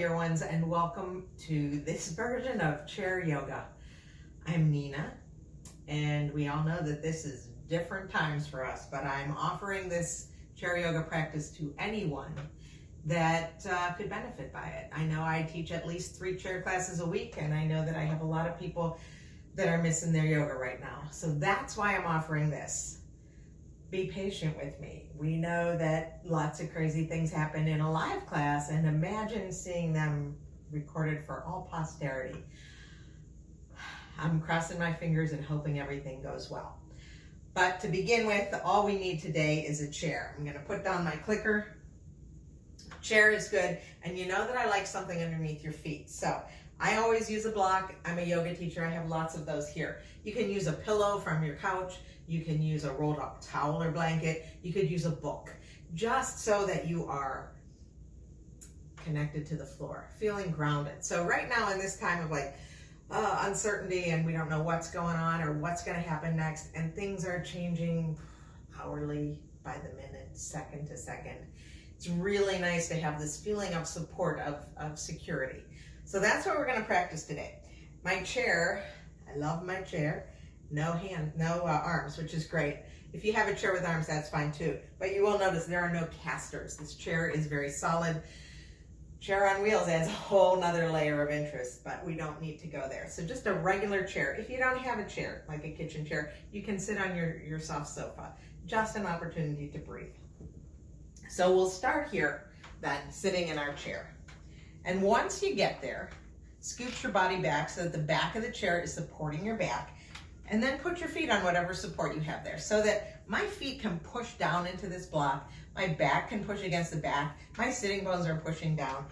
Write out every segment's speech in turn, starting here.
dear ones, and welcome to this version of chair yoga. I'm Nina, and we all know that this is different times for us, but I'm offering this chair yoga practice to anyone that could benefit by it. I know I teach at least 3 chair classes a week, and I know that I have a lot of people that are missing their yoga right now. So that's why I'm offering this. Be patient with me. We know that lots of crazy things happen in a live class, and imagine seeing them recorded for all posterity. I'm crossing my fingers and hoping everything goes well. But to begin with, all we need today is a chair. I'm gonna put down my clicker. Chair is good, and you know that I like something underneath your feet. So I always use a block. I'm a yoga teacher. I have lots of those here. You can use a pillow from your couch. You can use a rolled up towel or blanket. You could use a book, just so that you are connected to the floor, feeling grounded. So right now in this time of uncertainty, and we don't know what's going on or what's going to happen next, and things are changing hourly, by the minute, second to second, it's really nice to have this feeling of support, of security. So that's what we're going to practice today. My chair, I love my chair. No arms, which is great. If you have a chair with arms, that's fine too. But you will notice there are no casters. This chair is very solid. Chair on wheels adds a whole nother layer of interest, but we don't need to go there. So just a regular chair. If you don't have a chair, like a kitchen chair, you can sit on your soft sofa. Just an opportunity to breathe. So we'll start here then, sitting in our chair. And once you get there, scooch your body back so that the back of the chair is supporting your back. And then put your feet on whatever support you have there so that my feet can push down into this block. My back can push against the back. My sitting bones are pushing down.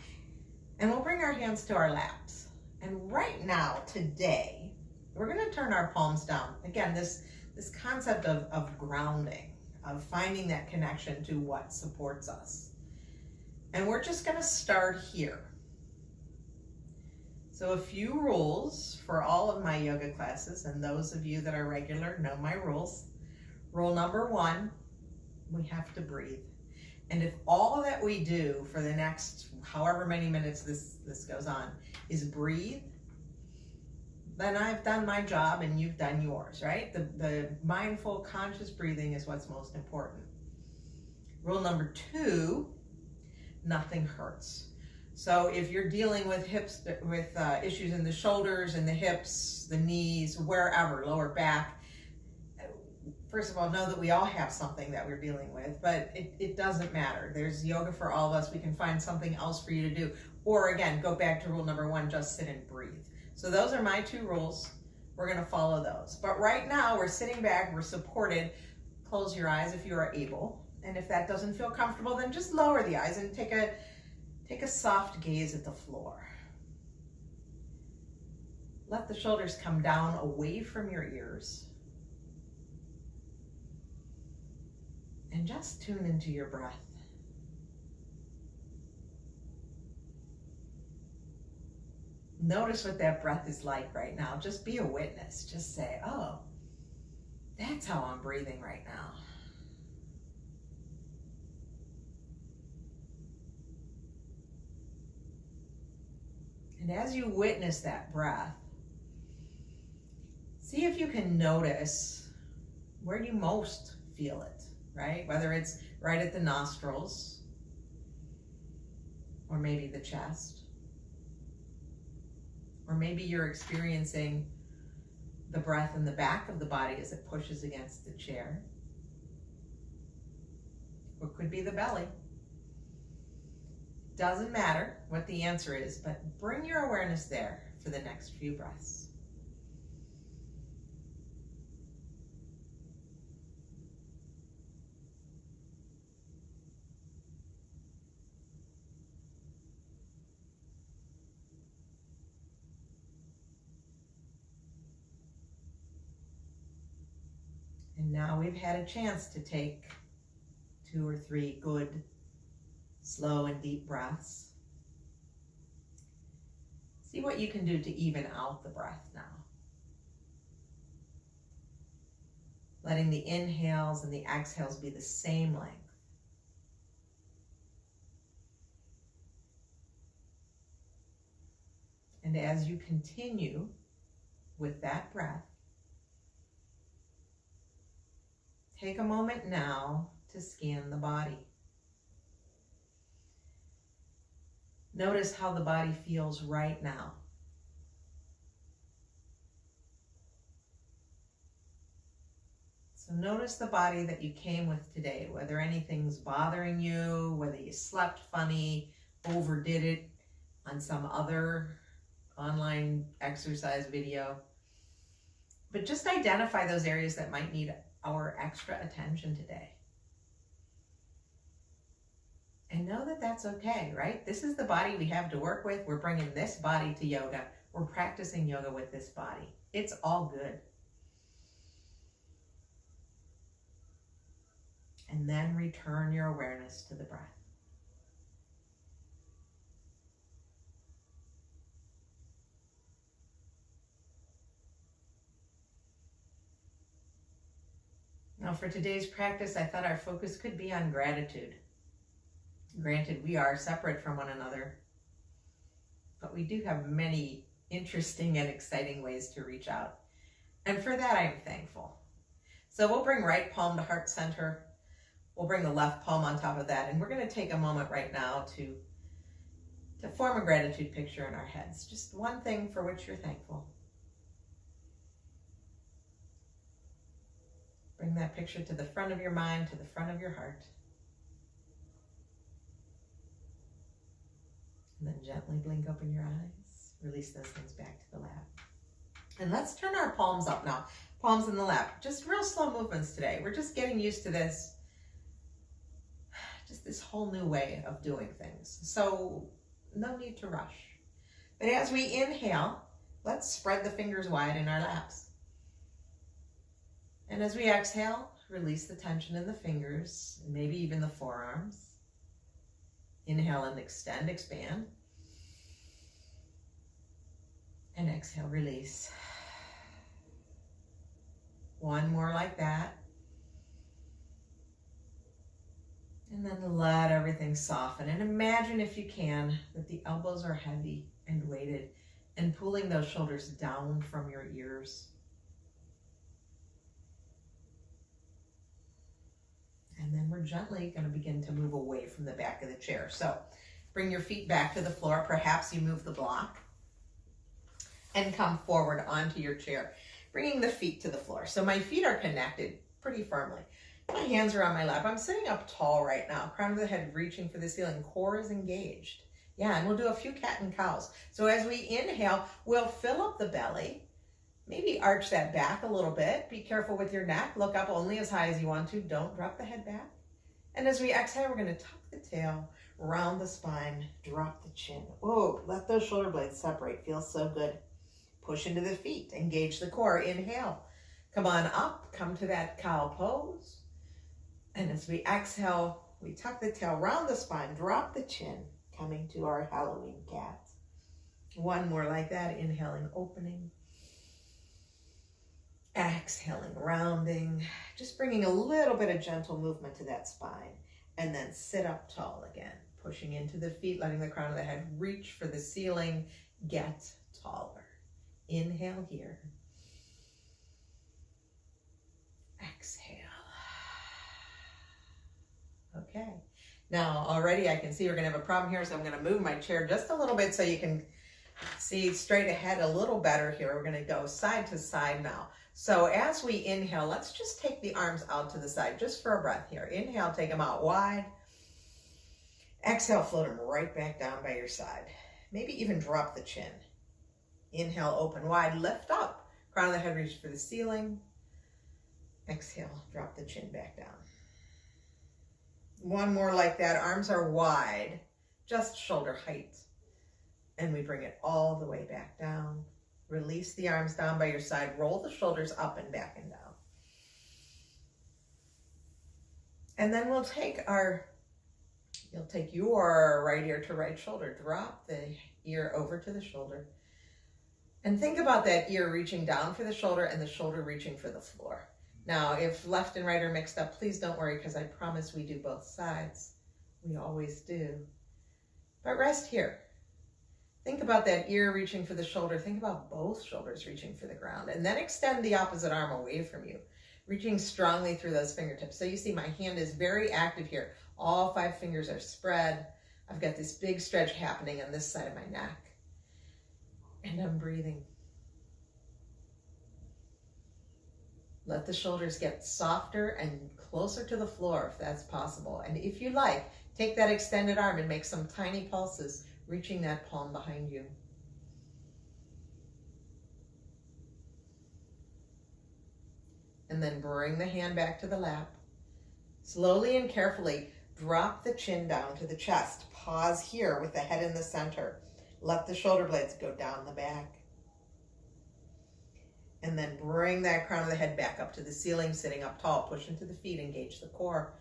And we'll bring our hands to our laps. And right now, today, we're going to turn our palms down. Again, this concept of grounding, of finding that connection to what supports us. And we're just going to start here. So a few rules for all of my yoga classes, and those of you that are regular know my rules. Rule number 1, we have to breathe. And if all that we do for the next however many minutes this goes on is breathe, then I've done my job and you've done yours, right? The mindful, conscious breathing is what's most important. Rule number 2, nothing hurts. So if you're dealing with issues in the shoulders and the hips, the knees, wherever, lower back, first of all, know that we all have something that we're dealing with, but it doesn't matter. There's yoga for all of us. We can find something else for you to do. Or again, go back to rule number 1, just sit and breathe. So those are my 2 rules. We're gonna follow those. But right now, we're sitting back, we're supported. Close your eyes if you are able. And if that doesn't feel comfortable, then just lower the eyes and take a soft gaze at the floor. Let the shoulders come down away from your ears. And just tune into your breath. Notice what that breath is like right now. Just be a witness. Just say, oh, that's how I'm breathing right now. And as you witness that breath, see if you can notice where you most feel it, right? Whether it's right at the nostrils, or maybe the chest, or maybe you're experiencing the breath in the back of the body as it pushes against the chair, or it could be the belly. Doesn't matter what the answer is, but bring your awareness there for the next few breaths. And now we've had a chance to take 2 or 3 good, slow and deep breaths. See what you can do to even out the breath now. Letting the inhales and the exhales be the same length. And as you continue with that breath, take a moment now to scan the body. Notice how the body feels right now. So notice the body that you came with today, whether anything's bothering you, whether you slept funny, overdid it on some other online exercise video. But just identify those areas that might need our extra attention today. And know that that's okay, right? This is the body we have to work with. We're bringing this body to yoga. We're practicing yoga with this body. It's all good. And then return your awareness to the breath. Now for today's practice, I thought our focus could be on gratitude. Granted, we are separate from one another, but we do have many interesting and exciting ways to reach out. And for that, I'm thankful. So we'll bring right palm to heart center. We'll bring the left palm on top of that, and we're going to take a moment right now to form a gratitude picture in our heads. Just one thing for which you're thankful. Bring that picture to the front of your mind, to the front of your heart. And then gently blink open your eyes. Release those things back to the lap. And let's turn our palms up now. Palms in the lap. Just real slow movements today. We're just getting used to this. Just this whole new way of doing things. So no need to rush. But as we inhale, let's spread the fingers wide in our laps. And as we exhale, release the tension in the fingers, and maybe even the forearms. Inhale and extend, expand. And exhale, release. One more like that. And then let everything soften. And imagine, if you can, that the elbows are heavy and weighted and pulling those shoulders down from your ears. And then we're gently going to begin to move away from the back of the chair. So bring your feet back to the floor. Perhaps you move the block and come forward onto your chair, bringing the feet to the floor. So my feet are connected pretty firmly. My hands are on my lap. I'm sitting up tall right now. Crown of the head reaching for the ceiling. Core is engaged. Yeah, and we'll do a few cat and cows. So as we inhale, we'll fill up the belly. Maybe arch that back a little bit. Be careful with your neck. Look up only as high as you want to. Don't drop the head back. And as we exhale, we're going to tuck the tail, round the spine, drop the chin. Oh, let those shoulder blades separate. Feels so good. Push into the feet. Engage the core. Inhale. Come on up. Come to that cow pose. And as we exhale, we tuck the tail, round the spine, drop the chin, coming to our Halloween cat. One more like that. Inhaling, opening. Exhaling, rounding, just bringing a little bit of gentle movement to that spine, and then sit up tall again, pushing into the feet, letting the crown of the head reach for the ceiling, get taller. Inhale here. Exhale. Okay. Now already I can see we're going to have a problem here, so I'm going to move my chair just a little bit so you can see straight ahead a little better here. We're going to go side to side now. So as we inhale, let's just take the arms out to the side just for a breath here. Inhale, take them out wide. Exhale, float them right back down by your side. Maybe even drop the chin. Inhale, open wide, lift up. Crown of the head reach for the ceiling. Exhale, drop the chin back down. One more like that. Arms are wide, just shoulder height. And we bring it all the way back down. Release the arms down by your side. Roll the shoulders up and back and down. And then we'll take you'll take your right ear to right shoulder. Drop the ear over to the shoulder. And think about that ear reaching down for the shoulder and the shoulder reaching for the floor. Now, if left and right are mixed up, please don't worry, because I promise we do both sides. We always do. But rest here. Think about that ear reaching for the shoulder. Think about both shoulders reaching for the ground. And then extend the opposite arm away from you, reaching strongly through those fingertips. So you see my hand is very active here. All 5 fingers are spread. I've got this big stretch happening on this side of my neck. And I'm breathing. Let the shoulders get softer and closer to the floor if that's possible. And if you like, take that extended arm and make some tiny pulses, reaching that palm behind you. And then bring the hand back to the lap. Slowly and carefully drop the chin down to the chest. Pause here with the head in the center. Let the shoulder blades go down the back. And then bring that crown of the head back up to the ceiling, sitting up tall. Push into the feet, engage the core.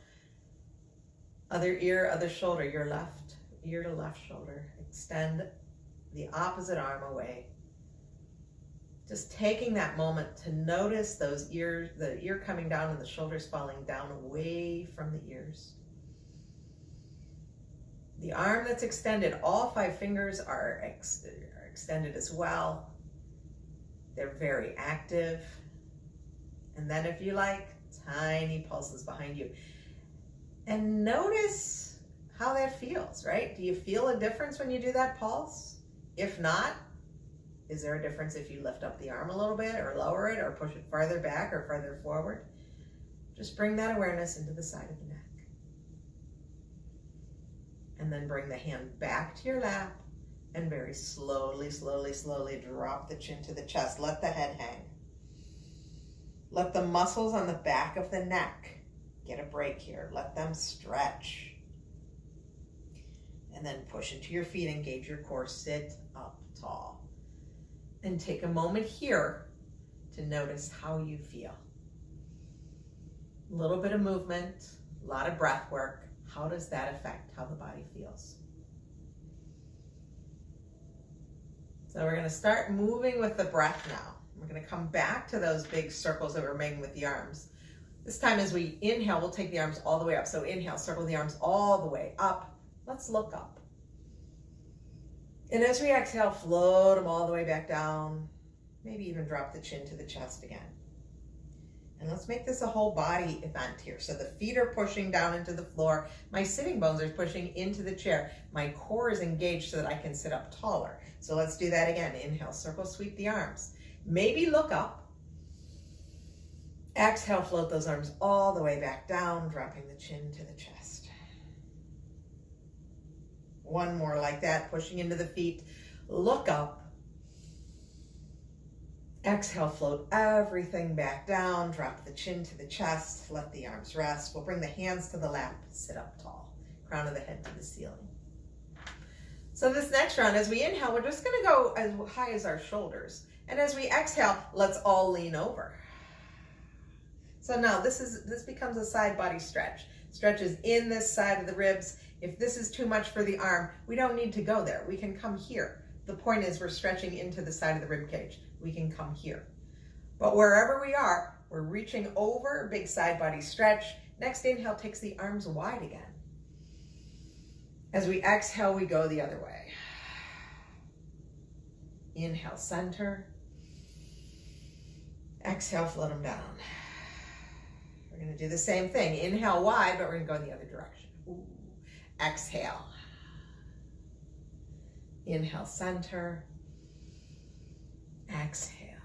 Other ear, other shoulder, your left ear to left shoulder. Extend the opposite arm away. Just taking that moment to notice those ears, the ear coming down and the shoulders falling down away from the ears. The arm that's extended, all 5 fingers are extended as well. They're very active. And then if you like, tiny pulses behind you. And notice how that feels, right? Do you feel a difference when you do that pulse? If not, is there a difference if you lift up the arm a little bit or lower it or push it farther back or farther forward? Just bring that awareness into the side of the neck. And then bring the hand back to your lap and very slowly, slowly, slowly drop the chin to the chest. Let the head hang. Let the muscles on the back of the neck get a break here. Let them stretch. And then push into your feet, engage your core, sit up tall. And take a moment here to notice how you feel. A little bit of movement, a lot of breath work. How does that affect how the body feels? So we're going to start moving with the breath now. We're going to come back to those big circles that we're making with the arms. This time as we inhale, we'll take the arms all the way up. So inhale, circle the arms all the way up. Let's look up. And as we exhale, float them all the way back down. Maybe even drop the chin to the chest again. And let's make this a whole body event here. So the feet are pushing down into the floor. My sitting bones are pushing into the chair. My core is engaged so that I can sit up taller. So let's do that again. Inhale, circle, sweep the arms. Maybe look up. Exhale, float those arms all the way back down, dropping the chin to the chest. One more like that, pushing into the feet. Look up. Exhale, float everything back down, drop the chin to the chest, let the arms rest. We'll bring the hands to the lap, sit up tall, crown of the head to the ceiling. So this next round, as we inhale, we're just gonna go as high as our shoulders. And as we exhale, let's all lean over. So now this becomes a side body stretch. Stretches in this side of the ribs. If this is too much for the arm, we don't need to go there. We can come here. The point is we're stretching into the side of the rib cage. We can come here. But wherever we are, we're reaching over, big side body stretch. Next inhale takes the arms wide again. As we exhale, we go the other way. Inhale, center. Exhale, float them down. We're going to do the same thing. Inhale wide, but we're going to go in the other direction. Ooh. Exhale. Inhale, center. Exhale.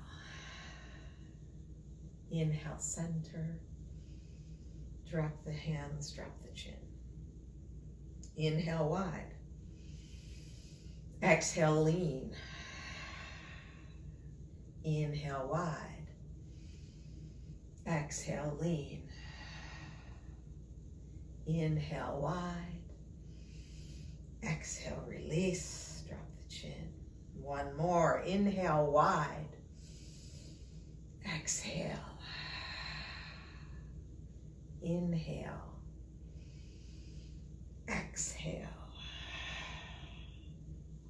Inhale, center. Drop the hands, drop the chin. Inhale, wide. Exhale, lean. Inhale, wide. Exhale, lean. Inhale, wide. Exhale, release. Drop the chin. One more. Inhale, wide. Exhale. Inhale. Exhale.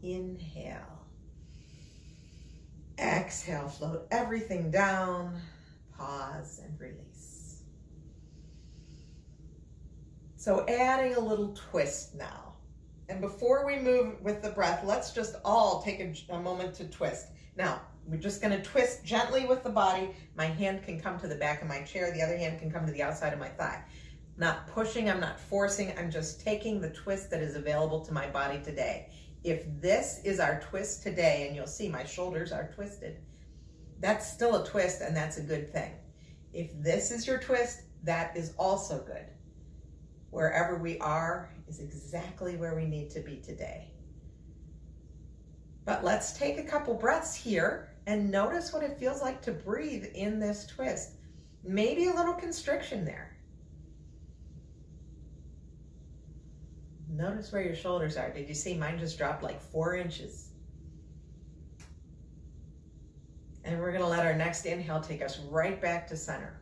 Inhale. Exhale. Float everything down. Pause and release. So adding a little twist now. And before we move with the breath, let's just all take a moment to twist. Now, we're just going to twist gently with the body. My hand can come to the back of my chair. The other hand can come to the outside of my thigh. Not pushing, I'm not forcing. I'm just taking the twist that is available to my body today. If this is our twist today, and you'll see my shoulders are twisted, that's still a twist, and that's a good thing. If this is your twist, that is also good. Wherever we are is exactly where we need to be today. But let's take a couple breaths here and notice what it feels like to breathe in this twist. Maybe a little constriction there. Notice where your shoulders are. Did you see mine just dropped like 4 inches? And we're going to let our next inhale take us right back to center.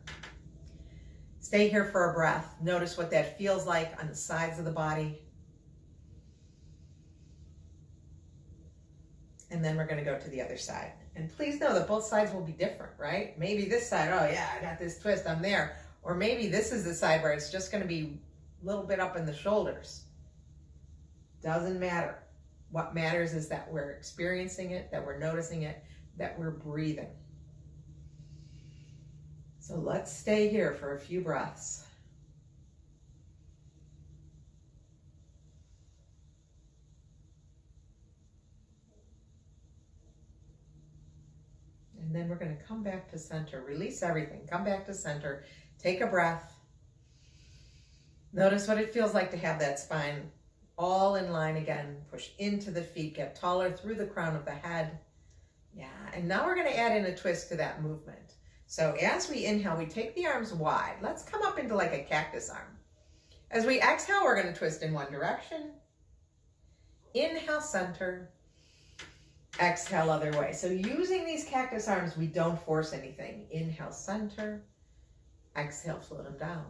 Stay here for a breath. Notice what that feels like on the sides of the body. And then we're going to go to the other side. And please know that both sides will be different, right? Maybe this side, oh yeah, I got this twist, I'm there. Or maybe this is the side where it's just going to be a little bit up in the shoulders. Doesn't matter. What matters is that we're experiencing it, that we're noticing it, that we're breathing. So let's stay here for a few breaths. And then we're going to come back to center. Release everything. Come back to center. Take a breath. Notice what it feels like to have that spine all in line again. Push into the feet. Get taller through the crown of the head. Yeah, and now we're going to add in a twist to that movement. So as we inhale, we take the arms wide. Let's come up into like a cactus arm. As we exhale, we're going to twist in one direction. Inhale, center. Exhale, other way. So using these cactus arms, we don't force anything. Inhale, center. Exhale, float them down.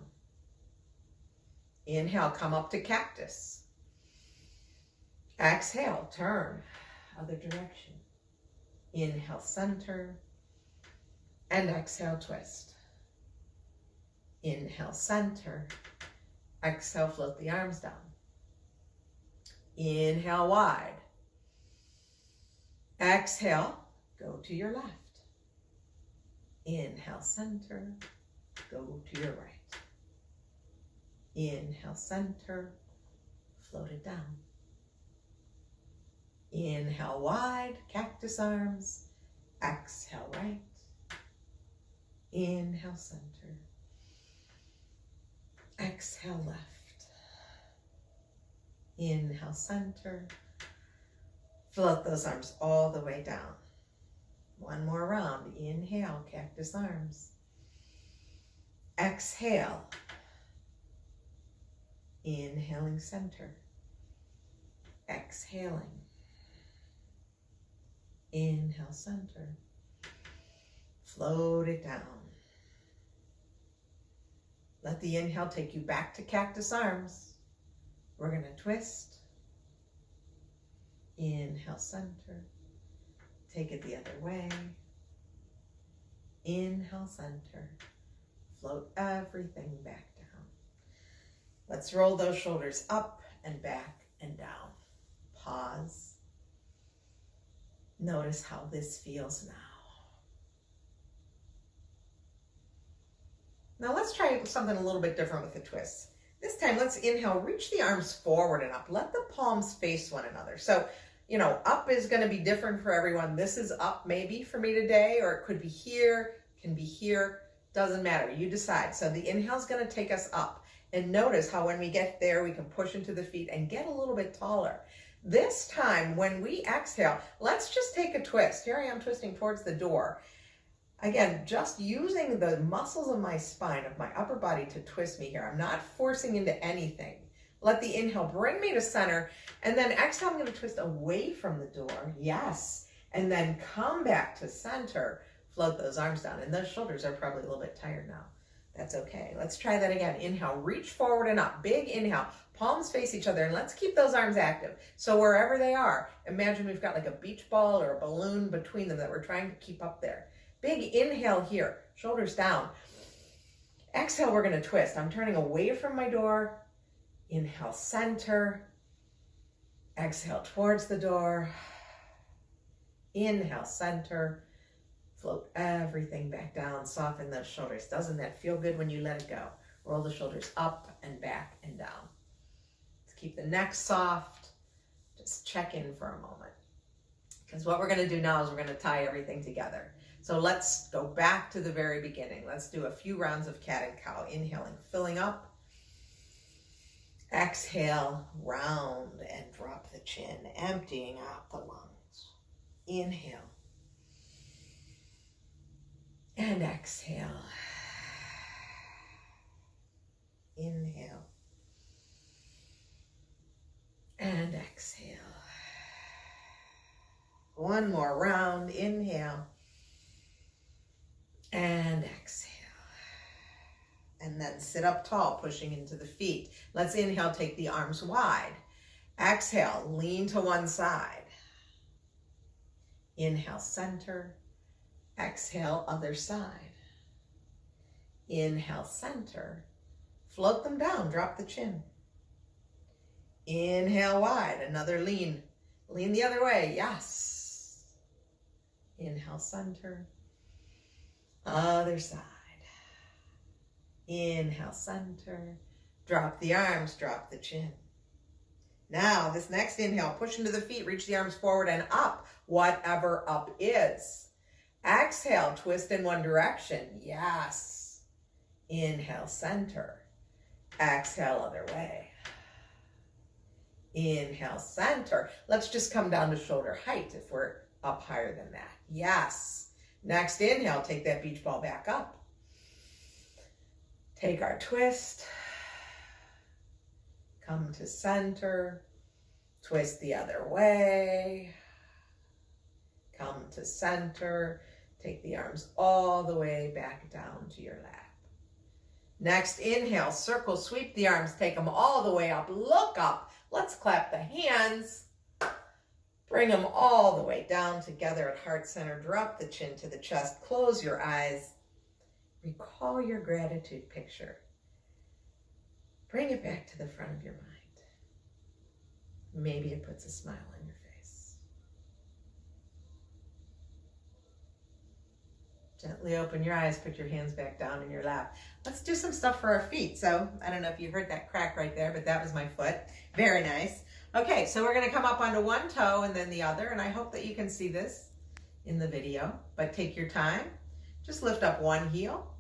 Inhale, come up to cactus. Exhale, turn, other direction. Inhale, center. And exhale, twist. Inhale, center. Exhale, float the arms down. Inhale, wide. Exhale, go to your left. Inhale, center. Go to your right. Inhale, center. Float it down. Inhale, wide, cactus arms. Exhale, right. Inhale, center. Exhale, left. Inhale, center. Float those arms all the way down. One more round. Inhale, cactus arms. Exhale. Inhaling, center. Exhaling. Inhale, center. Float it down. Let the inhale take you back to cactus arms. We're going to twist. Inhale, center. Take it the other way. Inhale, center. Float everything back down. Let's roll those shoulders up and back and down. Pause. Notice how this feels now. Now let's try something a little bit different with the twists. This time, let's inhale, reach the arms forward and up. Let the palms face one another. So, up is going to be different for everyone. This is up maybe for me today, or it could be here, can be here. Doesn't matter. You decide. So the inhale is going to take us up. And notice how when we get there, we can push into the feet and get a little bit taller. This time, when we exhale, let's just take a twist. Here I am twisting towards the door. Again, just using the muscles of my spine, of my upper body to twist me here. I'm not forcing into anything. Let the inhale bring me to center. And then exhale, I'm going to twist away from the door. Yes. And then come back to center. Float those arms down. And those shoulders are probably a little bit tired now. That's okay. Let's try that again. Inhale, reach forward and up. Big inhale. Palms face each other. And let's keep those arms active. So wherever they are, imagine we've got like a beach ball or a balloon between them that we're trying to keep up there. Big inhale here. Shoulders down. Exhale, we're going to twist. I'm turning away from my door. Inhale, center. Exhale towards the door. Inhale, center. Float everything back down. Soften those shoulders. Doesn't that feel good when you let it go? Roll the shoulders up and back and down. Let's keep the neck soft. Just check in for a moment. Because what we're going to do now is we're going to tie everything together. So let's go back to the very beginning. Let's do a few rounds of cat and cow. Inhaling, filling up. Exhale, round and drop the chin, emptying out the lungs. Inhale. And exhale. Inhale. And exhale. One more round. Inhale. And exhale. And then sit up tall, pushing into the feet. Let's inhale, take the arms wide. Exhale, lean to one side. Inhale, center. Exhale, other side. Inhale, center. Float them down, drop the chin. Inhale, wide, another lean. Lean the other way, yes. Inhale, center. Other side. Inhale, center. Drop the arms, drop the chin. Now, this next inhale, push into the feet, reach the arms forward and up, whatever up is. Exhale, twist in one direction, yes. Inhale, center. Exhale, other way. Inhale, center. Let's just come down to shoulder height if we're up higher than that. Yes. Next inhale, take that beach ball back up. Take our twist. Come to center. Twist the other way. Come to center. Take the arms all the way back down to your lap. Next inhale, circle, sweep the arms, take them all the way up. Look up. Let's clap the hands. Bring them all the way down together at heart center. Drop the chin to the chest. Close your eyes. Recall your gratitude picture. Bring it back to the front of your mind. Maybe it puts a smile on your face. Gently open your eyes, put your hands back down in your lap. Let's do some stuff for our feet. So I don't know if you heard that crack right there, but that was my foot. Very nice. Okay, so we're gonna come up onto one toe and then the other, and I hope that you can see this in the video, but take your time. Just lift up one heel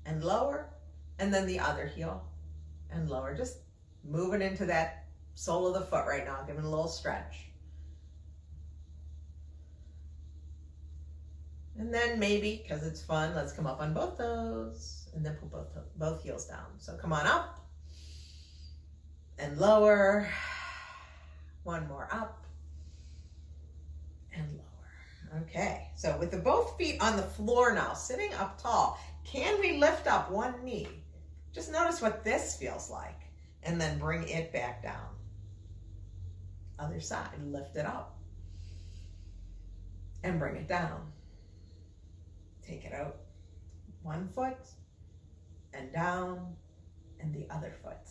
and lower, and then the other heel and lower. Just moving into that sole of the foot right now, giving a little stretch. And then maybe, because it's fun, let's come up on both toes and then put both heels down. So come on up and lower. One more up and lower. Okay, so with the both feet on the floor now, sitting up tall, can we lift up one knee? Just notice what this feels like and then bring it back down. Other side, lift it up and bring it down. Take it out. One foot and down and the other foot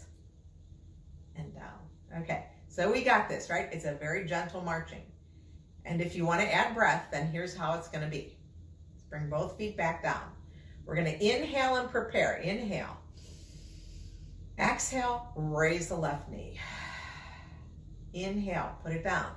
and down. Okay, so we got this, right? It's a very gentle marching. And if you want to add breath, then here's how it's going to be. Let's bring both feet back down. We're going to inhale and prepare. Inhale. Exhale, raise the left knee. Inhale, put it down.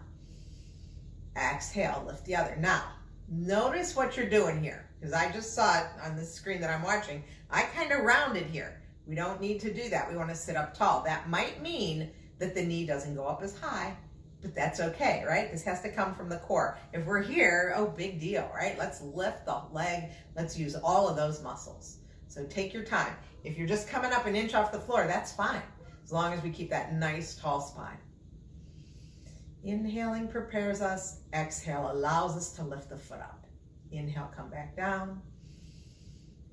Exhale, lift the other. Now, notice what you're doing here, because I just saw it on the screen that I'm watching. I kind of rounded here. We don't need to do that. We want to sit up tall. That might mean that the knee doesn't go up as high, but that's okay, right? This has to come from the core. If we're here, oh, big deal, right? Let's lift the leg. Let's use all of those muscles. So take your time. If you're just coming up an inch off the floor, that's fine, as long as we keep that nice tall spine. Inhaling prepares us. Exhale allows us to lift the foot up. Inhale, come back down.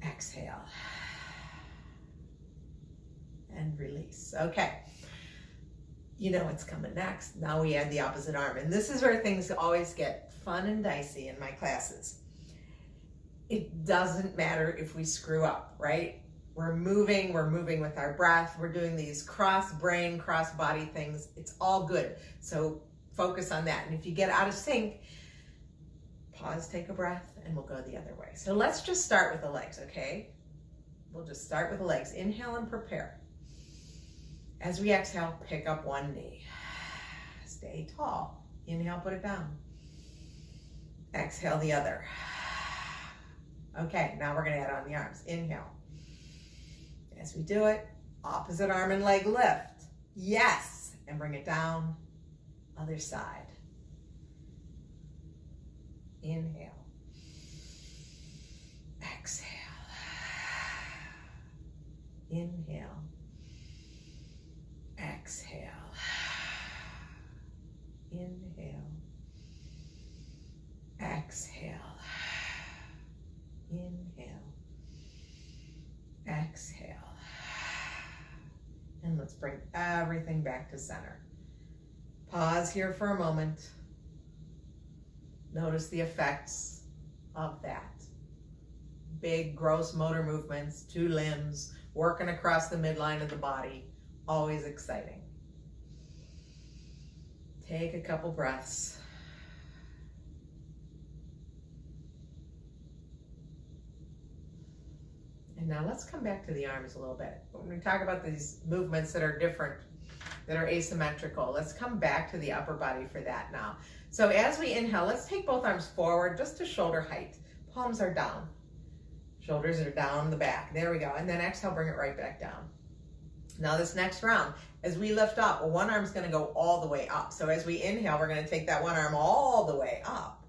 Exhale. And release. Okay. You know what's coming next. Now we add the opposite arm. And this is where things always get fun and dicey in my classes. It doesn't matter if we screw up, right? We're moving with our breath. We're doing these cross brain, cross body things. It's all good. So focus on that. And if you get out of sync, pause, take a breath, and we'll go the other way. So let's just start with the legs, okay? We'll just start with the legs. Inhale and prepare. As we exhale, pick up one knee. Stay tall. Inhale, put it down. Exhale the other. Okay, now we're gonna add on the arms. Inhale. As we do it, opposite arm and leg lift. Yes, and bring it down. Other side. Inhale. Exhale. Inhale. Exhale. Inhale. Exhale. Inhale. Exhale. And let's bring everything back to center. Pause here for a moment. Notice the effects of that. Big, gross motor movements, 2 limbs, working across the midline of the body. Always exciting. Take a couple breaths. And now let's come back to the arms a little bit. When we talk about these movements that are different, that are asymmetrical, let's come back to the upper body for that now. So as we inhale, let's take both arms forward just to shoulder height. Palms are down. Shoulders are down the back. There we go. And then exhale, bring it right back down. Now this next round, as we lift up, one arm's gonna go all the way up. So as we inhale, we're gonna take that one arm all the way up.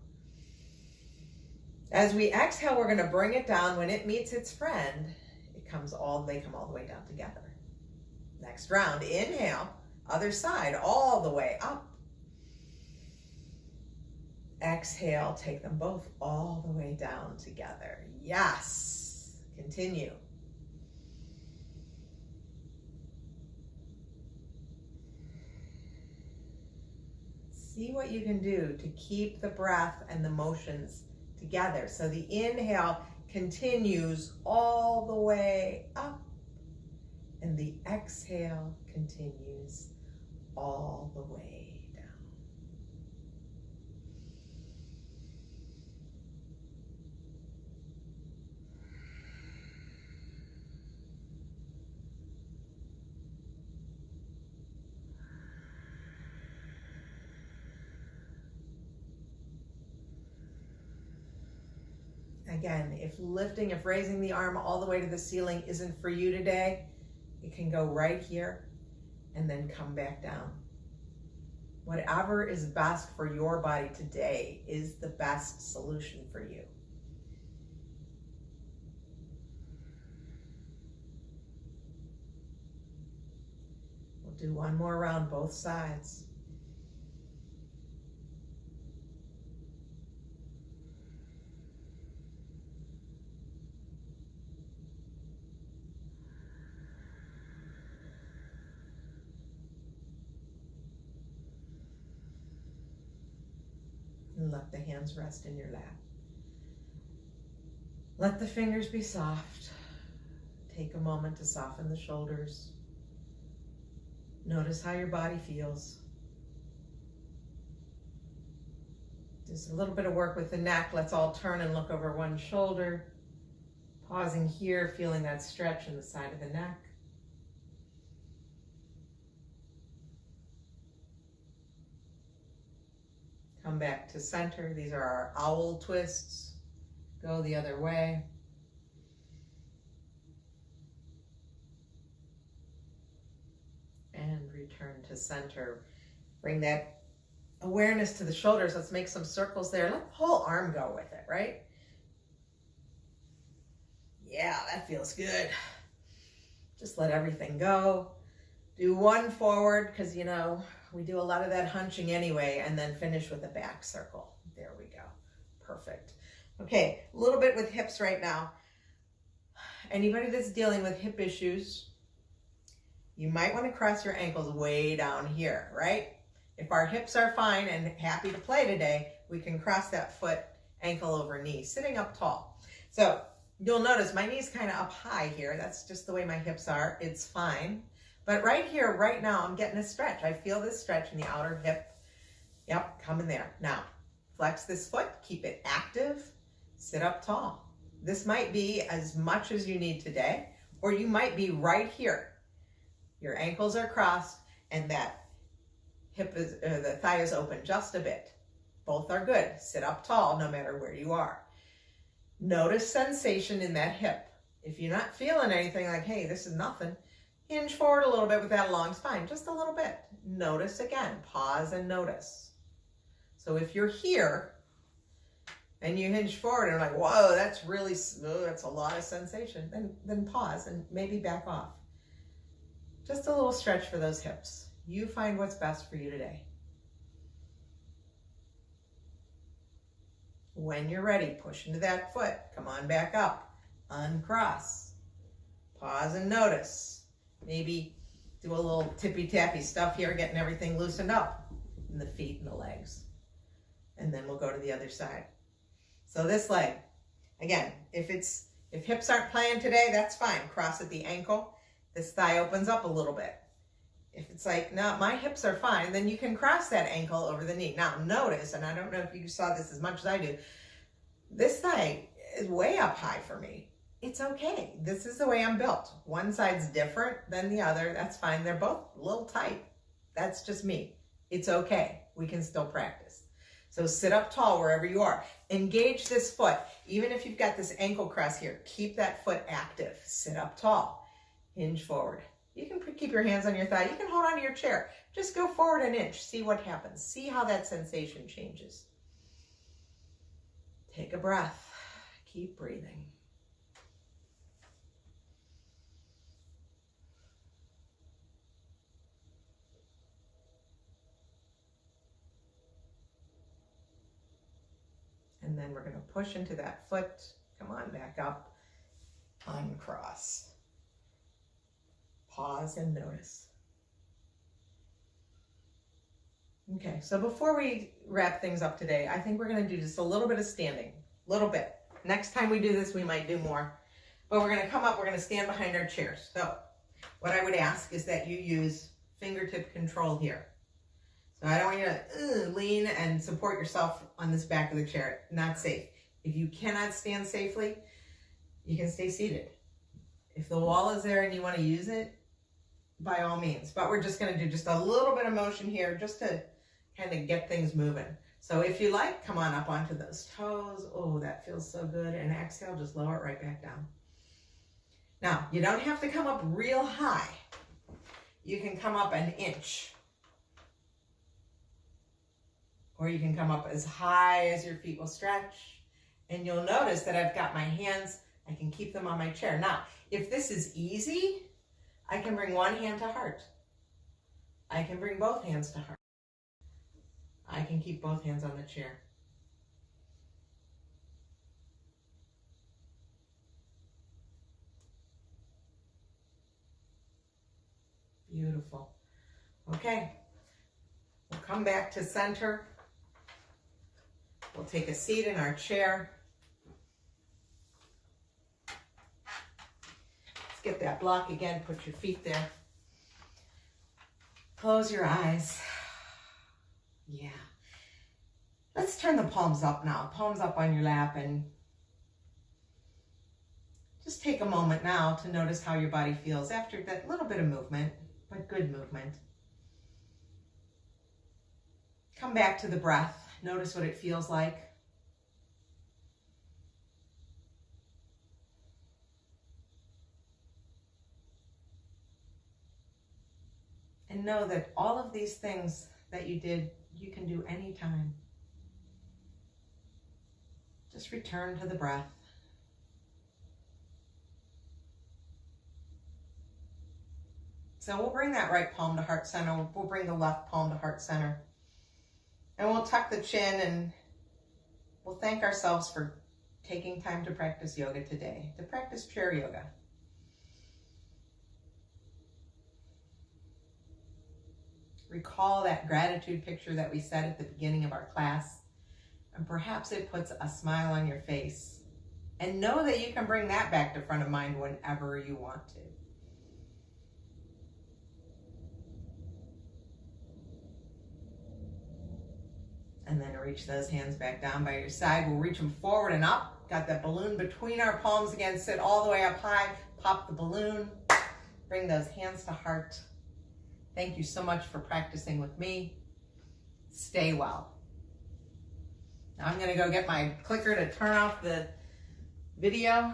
As we exhale, we're gonna bring it down. When it meets its friend, they come all the way down together. Next round, inhale, other side, all the way up. Exhale, take them both all the way down together. Yes, continue. See what you can do to keep the breath and the motions together. So the inhale continues all the way up, and the exhale continues all the way down. Again, if raising the arm all the way to the ceiling isn't for you today, it can go right here and then come back down. Whatever is best for your body today is the best solution for you. We'll do one more round, both sides. And let the hands rest in your lap. Let the fingers be soft. Take a moment to soften the shoulders. Notice how your body feels. Just a little bit of work with the neck. Let's all turn and look over one shoulder. Pausing here, feeling that stretch in the side of the neck. Come back to center. These are our owl twists. Go the other way. And return to center. Bring that awareness to the shoulders. Let's make some circles there. Let the whole arm go with it, right? Yeah, that feels good. Just let everything go. Do one forward, because you know, we do a lot of that hunching anyway, and then finish with a back circle. There we go. Perfect. Okay, a little bit with hips right now. Anybody that's dealing with hip issues, you might want to cross your ankles way down here, right? If our hips are fine and happy to play today, we can cross that foot, ankle over knee, sitting up tall. So you'll notice my knee's kind of up high here. That's just the way my hips are. It's fine. But right here, right now, I'm getting a stretch. I feel this stretch in the outer hip Yep, come in there. Now, flex this foot, keep it active, sit up tall. This might be as much as you need today, or you might be right here. Your ankles are crossed and that the thigh is open just a bit. Both are good. Sit up tall no matter where you are. Notice sensation in that hip. If you're not feeling anything like, hey, this is nothing, hinge forward a little bit with that long spine, just a little bit. Notice again, pause and notice. So if you're here and you hinge forward and like, whoa, that's really, that's a lot of sensation, then pause and maybe back off. Just a little stretch for those hips. You find what's best for you today. When you're ready, push into that foot. Come on back up. Uncross. Pause and notice. Maybe do a little tippy-tappy stuff here, getting everything loosened up in the feet and the legs. And then we'll go to the other side. So this leg, again, if hips aren't playing today, that's fine. Cross at the ankle. This thigh opens up a little bit. If it's like, no, my hips are fine, then you can cross that ankle over the knee. Now notice, and I don't know if you saw this as much as I do, this thigh is way up high for me. It's okay. This is the way I'm built. One side's different than the other. That's fine. They're both a little tight. That's just me. It's okay. We can still practice. So sit up tall wherever you are. Engage this foot. Even if you've got this ankle cross here, keep that foot active. Sit up tall. Hinge forward. You can keep your hands on your thigh. You can hold onto your chair. Just go forward an inch. See what happens. See how that sensation changes. Take a breath. Keep breathing. And then we're going to push into that foot. Come on, back up. Uncross. Pause and notice. Okay, so before we wrap things up today, I think we're going to do just a little bit of standing. Little bit. Next time we do this, we might do more. But we're going to come up, we're going to stand behind our chairs. So what I would ask is that you use fingertip control here. So I don't want you to lean and support yourself on this back of the chair. Not safe. If you cannot stand safely, you can stay seated. If the wall is there and you want to use it, by all means. But we're just going to do just a little bit of motion here just to kind of get things moving. So if you like, come on up onto those toes. Oh, that feels so good. And exhale, just lower it right back down. Now, you don't have to come up real high. You can come up an inch. Or you can come up as high as your feet will stretch. And you'll notice that I've got my hands, I can keep them on my chair. Now, if this is easy, I can bring one hand to heart. I can bring both hands to heart. I can keep both hands on the chair. Beautiful. Okay, we'll come back to center. We'll take a seat in our chair. Let's get that block again. Put your feet there. Close your eyes. Yeah. Let's turn the palms up now. Palms up on your lap, and just take a moment now to notice how your body feels after that little bit of movement, but good movement. Come back to the breath. Notice what it feels like. And know that all of these things that you did, you can do anytime. Just return to the breath. So we'll bring that right palm to heart center. We'll bring the left palm to heart center. And we'll tuck the chin, and we'll thank ourselves for taking time to practice yoga today, to practice chair yoga. Recall that gratitude picture that we said at the beginning of our class, and perhaps it puts a smile on your face. And know that you can bring that back to front of mind whenever you want to. And then reach those hands back down by your side. We'll reach them forward and up. Got that balloon between our palms again. Sit all the way up high. Pop the balloon. Bring those hands to heart. Thank you so much for practicing with me. Stay well. Now I'm going to go get my clicker to turn off the video.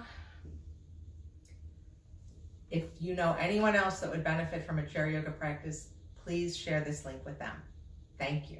If you know anyone else that would benefit from a chair yoga practice, please share this link with them. Thank you.